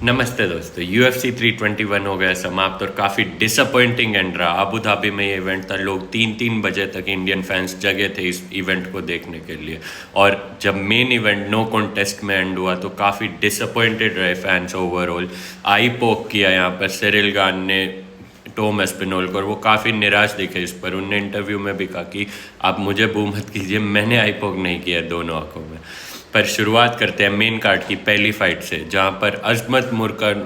नमस्ते दोस्तों। UFC 321 हो गया समाप्त और काफ़ी डिसअपॉइंटिंग एंड रहा। अबू धाबी में ये इवेंट था, लोग 3-3 बजे तक इंडियन फैंस जगे थे इस इवेंट को देखने के लिए। और जब मेन इवेंट नो कॉन्टेस्ट में एंड हुआ तो काफ़ी डिसअपॉइंटेड रहे फैंस ओवरऑल। आई पोक किया यहाँ पर सिरिल गान ने टॉम एस्पिनोल को और वो काफ़ी निराश दिखे इस पर। उनने इंटरव्यू में भी कहा कि आप मुझे बू मत कीजिए, मैंने आई पोक नहीं किया दोनों आंखों में। पर शुरुआत करते हैं मेन कार्ड की पहली फाइट से, जहां पर अजमत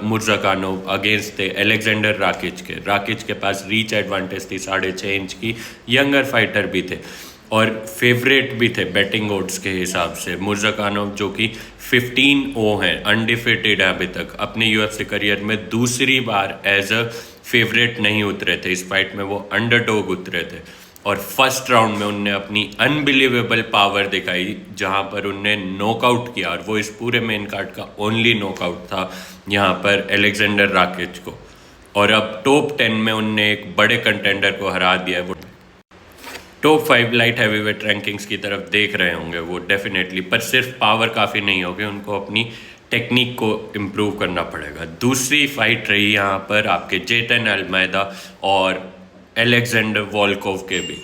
मुर्जाकानोव अगेंस्ट थे अलेक्जेंडर राकिच के पास रीच एडवांटेज थी 6.5 इंच की। यंगर फाइटर भी थे और फेवरेट भी थे बैटिंग ओड्स के हिसाब से। मुर्जाकानोव जो कि 15-0 हैं, अनडिफिटेड है अभी तक अपने यूएफसी करियर में, दूसरी बार एज अ फेवरेट नहीं उतरे थे इस फाइट में, वो अंडरडॉग उतरे थे। और फर्स्ट राउंड में उनने अपनी अनबिलीवेबल पावर दिखाई जहां पर उनने नॉकआउट किया, और वो इस पूरे मेन कार्ड का ओनली नॉकआउट था यहाँ पर अलेक्जेंडर राकिच को। और अब टॉप 10 में उनने एक बड़े कंटेंडर को हरा दिया है। वो टॉप 5 लाइट हैवीवेट रैंकिंग्स की तरफ देख रहे होंगे वो डेफिनेटली, पर सिर्फ पावर काफ़ी नहीं होगी, उनको अपनी टेक्निक को इम्प्रूव करना पड़ेगा। दूसरी फाइट रही यहाँ पर आपके जेटन अल्मेदा और एलेक्जेंडर वॉल्कोव के भी।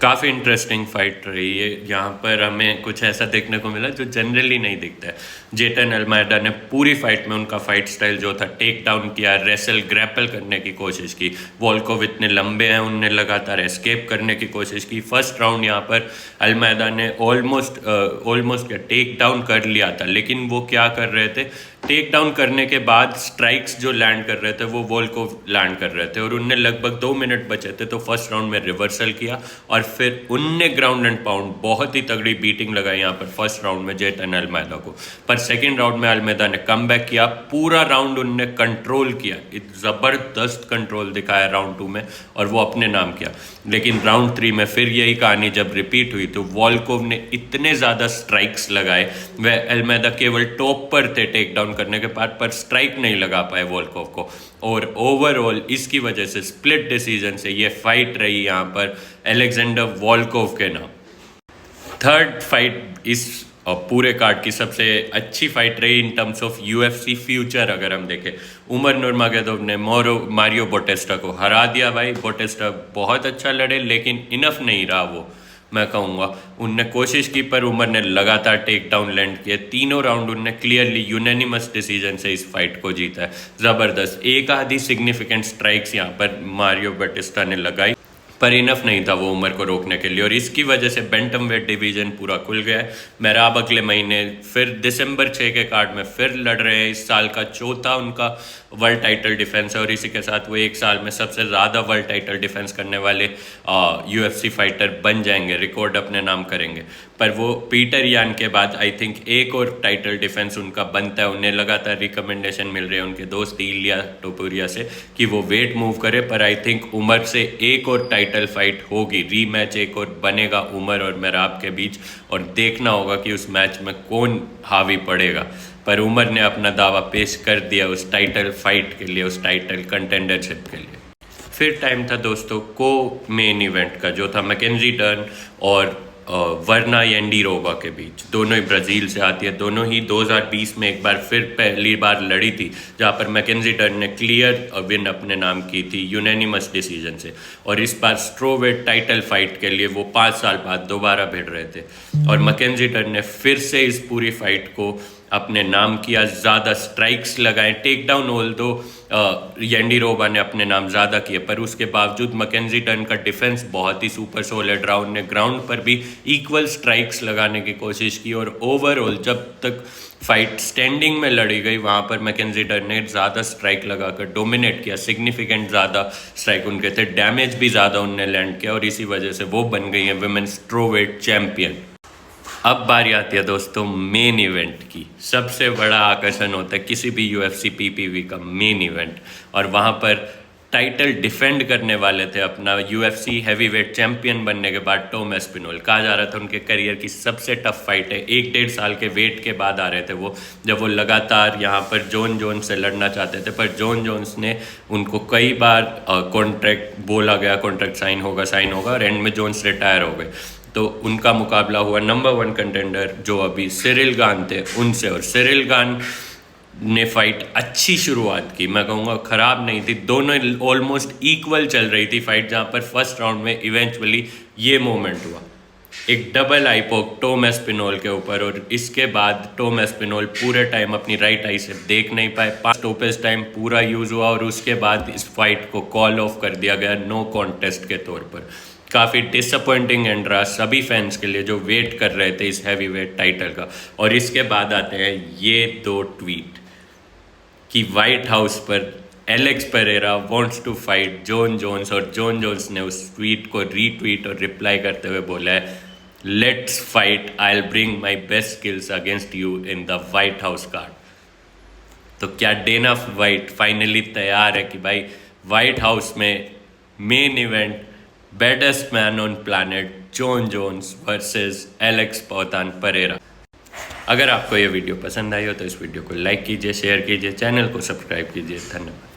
काफ़ी इंटरेस्टिंग फाइट रही है। यहाँ पर हमें कुछ ऐसा देखने को मिला जो जनरली नहीं दिखता है। जेटन अल्मेदा ने पूरी फाइट में उनका फाइट स्टाइल जो था, टेक डाउन किया, रेसल ग्रैपल करने की कोशिश की। वॉल्कोव इतने लंबे हैं, उनने लगातार एस्केप करने की कोशिश की। फर्स्ट राउंड यहाँ पर अल्मेदा ने ऑलमोस्ट टेक डाउन कर लिया था, लेकिन वो क्या कर रहे थे, टेक डाउन करने के बाद स्ट्राइक्स जो लैंड कर रहे थे वो वॉल्कोव लैंड कर रहे थे, और उनने लगभग 2 मिनट बचे थे तो फर्स्ट राउंड में रिवर्सल किया और फिर उनने ग्राउंड एंड पाउंड बहुत ही तगड़ी बीटिंग लगाई यहाँ पर फर्स्ट राउंड में जेटन अल्मेदा को। पर सेकेंड राउंड में अल्मेदा ने कम बैक किया, पूरा राउंड उनने कंट्रोल किया, ज़बरदस्त कंट्रोल दिखाया राउंड 2 में और वो अपने नाम किया। लेकिन राउंड 3 में फिर यही कहानी जब रिपीट हुई तो वॉल्कोव ने इतने ज़्यादा स्ट्राइक्स लगाए, वह अल्मेदा केवल टॉप पर थे टेक डाउन करने के बाद, पर स्ट्राइक नहीं लगा पाए वॉल्कोव को। और ओवरऑल इसकी वजह से स्प्लिट डिसीजन से ये फाइट रही यहाँ पर अलेक्जेंडर वॉल्कोव के नाम। थर्ड फाइट इस पूरे कार्ड की सबसे अच्छी फाइट रही in terms of UFC future. अगर हम देखें, उमर नूरमगोदोव ने मारियो बोटेस्टा को हरा दिया। भाई बोटेस्टा बहुत अच्छा लड़े, लेकिन इनफ नहीं रहा वो, मैं कहूँगा। उनने कोशिश की पर उमर ने लगातार टेक डाउन लैंड किए। तीनों राउंड उनने क्लियरली यूनानिमस डिसीजन से इस फाइट को जीता है। ज़बरदस्त एक आधी सिग्निफिकेंट स्ट्राइक्स यहाँ पर मारियो बोटेस्टा ने लगाई, पर इनफ नहीं था वो उमर को रोकने के लिए, और इसकी वजह से बैंटम वेट डिवीजन पूरा खुल गया है। मेहराब अगले महीने फिर दिसंबर 6 के कार्ड में फिर लड़ रहे हैं। इस साल का चौथा उनका वर्ल्ड टाइटल डिफेंस है, और इसी के साथ वो एक साल में सबसे ज़्यादा वर्ल्ड टाइटल डिफेंस करने वाले यूएफसी फाइटर बन जाएंगे, रिकॉर्ड अपने नाम करेंगे। पर वो पीटर यान के बाद आई थिंक एक और टाइटल डिफेंस उनका बनता है। उन्हें लगातार रिकमेंडेशन मिल रही है उनके दोस्त इलिया टोपुरिया से कि वो वेट मूव करे, पर आई थिंक उमर से एक और टाइटल फाइट होगी, रीमैच एक और बनेगा उमर और मेहराब के बीच, और देखना होगा कि उस मैच में कौन हावी पड़ेगा। पर उमर ने अपना दावा पेश कर दिया उस टाइटल फाइट के लिए, उस टाइटल कंटेंडरशिप के लिए। फिर टाइम था दोस्तों को मेन इवेंट का, जो था मैकेंजी टर्न और वर्ना येंडीरोवा के बीच। दोनों ही ब्राज़ील से आती है, दोनों ही 2020 में एक बार फिर पहली बार लड़ी थी, जहाँ पर मैकेंजी टर्न ने क्लियर विन अपने नाम की थी यूनानिमस डिसीजन से। और इस बार स्ट्रोवेट टाइटल फाइट के लिए वो 5 साल बाद दोबारा भिड़ रहे थे, और मैकेंजी टर्न ने फिर से इस पूरी फाइट को अपने नाम किया, ज़्यादा स्ट्राइक्स लगाए, टेक डाउन ऑल दो येंडीरोवा ने अपने नाम ज़्यादा किए, पर उसके बावजूद मैकेंजी टर्न का डिफेंस बहुत ही सुपर सॉलिड रहा। उन्होंने ग्राउंड पर भी इक्वल स्ट्राइक्स लगाने की कोशिश की, और ओवरऑल जब तक फाइट स्टैंडिंग में लड़ी गई वहाँ पर मैकेंजी टर्न ने ज़्यादा स्ट्राइक लगाकर डोमिनेट किया, सिग्निफिकेंट ज़्यादा स्ट्राइक उनके थे, डैमेज भी ज़्यादा उनने लैंड किया, और इसी वजह से वो बन गई हैं विमेंस स्ट्रोवेट चैम्पियन। अब बारी आती है दोस्तों मेन इवेंट की। सबसे बड़ा आकर्षण होता है किसी भी यूएफसी पीपीवी का मेन इवेंट, और वहाँ पर टाइटल डिफेंड करने वाले थे अपना यूएफसी हैवीवेट चैंपियन बनने के बाद टॉम एस्पिनोल। कहा जा रहा था उनके करियर की सबसे टफ फाइट है, 1-1.5 साल के वेट के बाद आ रहे थे वो, जब वो लगातार यहाँ पर जॉन जोन्स से लड़ना चाहते थे, पर जॉन जोन्स ने उनको कई बार कॉन्ट्रैक्ट बोला गया, कॉन्ट्रैक्ट साइन होगा, और एंड में जोन्स रिटायर हो गए। तो उनका मुकाबला हुआ नंबर 1 कंटेंडर जो अभी सिरिल गान थे उनसे, और सिरिल गान ने फाइट अच्छी शुरुआत की, मैं कहूँगा ख़राब नहीं थी, दोनों ऑलमोस्ट इक्वल चल रही थी फाइट, जहाँ पर फर्स्ट राउंड में इवेंचुअली ये मोमेंट हुआ, एक डबल आई पोक टॉम एस्पिनोल के ऊपर, और इसके बाद टॉम एस्पिनोल पूरे टाइम अपनी राइट आई से देख नहीं पाए, 5 स्टॉपेज टाइम पूरा यूज़ हुआ और उसके बाद इस फाइट को कॉल ऑफ कर दिया गया नो कॉन्टेस्ट के तौर पर। काफ़ी डिसअपॉइंटिंग एंड रहा सभी फैंस के लिए जो वेट कर रहे थे इस हैवी वेट टाइटल का। और इसके बाद आते हैं ये 2 ट्वीट कि वाइट हाउस पर Alex Pereira wants to fight Jon Jones, और जॉन जोन्स ने उस ट्वीट को रीट्वीट और रिप्लाई करते हुए बोला है, let's fight, I will bring my best skills against you in the White House card. तो क्या डेना वाइट फाइनली तैयार है कि भाई वाइट हाउस में main event baddest man on planet Jon Jones versus Alex Poatan Pereira. अगर आपको ये वीडियो पसंद आई हो तो इस वीडियो को लाइक कीजिए, शेयर कीजिए, चैनल को सब्सक्राइब कीजिए। धन्यवाद।